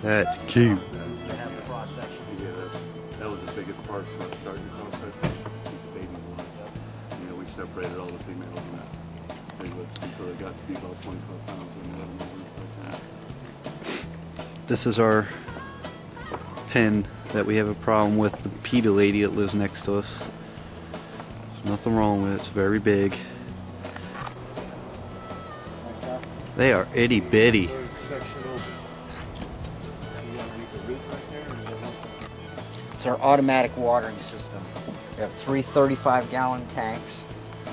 That's cute. That was the biggest part for us starting the cross section. The babies ones. You know, we separated all the females and that piglets until they got to be about 25 pounds and let them over. This is our pen that we have a problem with. The PETA lady that lives next to us. There's nothing wrong with it. It's very big. They are itty bitty. It's our automatic watering system. We have 3 35-gallon tanks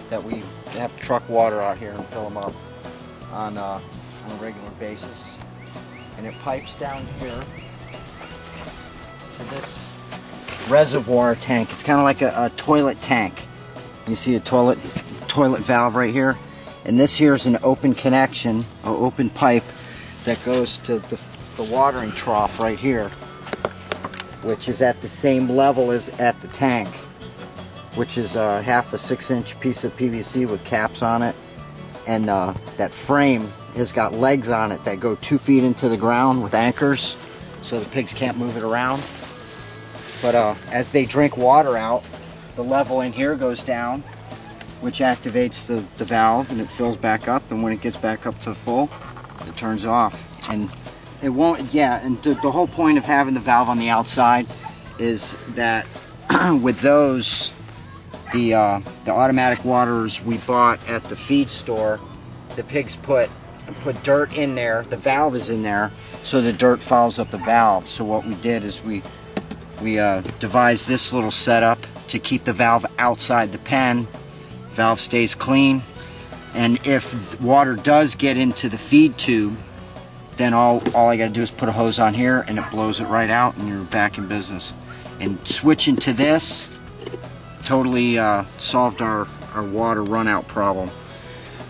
that we have to truck water out here and fill them up on a regular basis. And it pipes down here to this reservoir tank. It's kind of like a toilet tank. You see a toilet valve right here? And this here is an open connection, an open pipe that goes to the watering trough right here, which is at the same level as at the tank, which is half a 6-inch piece of PVC with caps on it. And that frame has got legs on it that go 2 feet into the ground with anchors, so the pigs can't move it around. But as they drink water out, the level in here goes down, which activates the valve, and it fills back up, and when it gets back up to full, it turns off. And it won't, yeah, and the whole point of having the valve on the outside is that with those, the automatic waters we bought at the feed store, the pigs put dirt in there, the valve is in there, so the dirt follows up the valve. So what we did is we devised this little setup to keep the valve outside the pen. Valve stays clean, and if water does get into the feed tube, then all I got to do is put a hose on here and it blows it right out and you're back in business. And switching to this totally solved our water run out problem.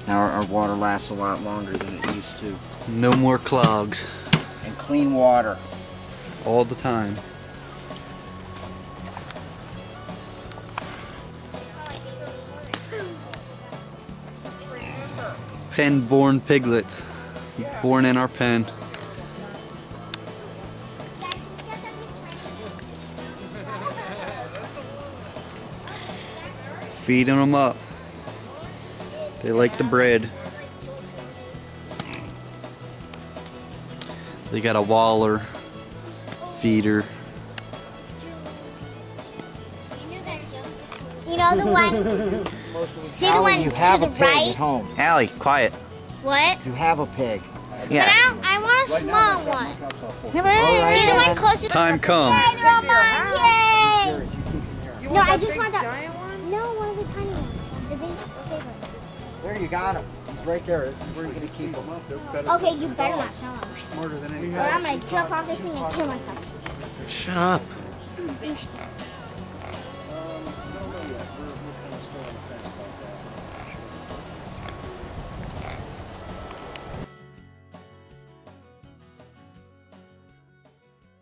Now our water lasts a lot longer than it used to. No more clogs. And clean water. All the time. Pen-born piglets, born in our pen. Feeding them up. They like the bread. They got a Waller feeder. You know the one? See the one you have to a the pig right? at home. Allie, quiet. What? You have a pig. Yeah. But I want a small one. Right, See the one close to the Time come. Yay, they're all mine. Yay! No, I just want that. No, one of the tiny ones. The big one. There, you got him. He's right there. This is where you're going to keep him. Okay, you better not show him. Smarter than anything. Or I'm going to jump off this thing and kill myself. Shut up.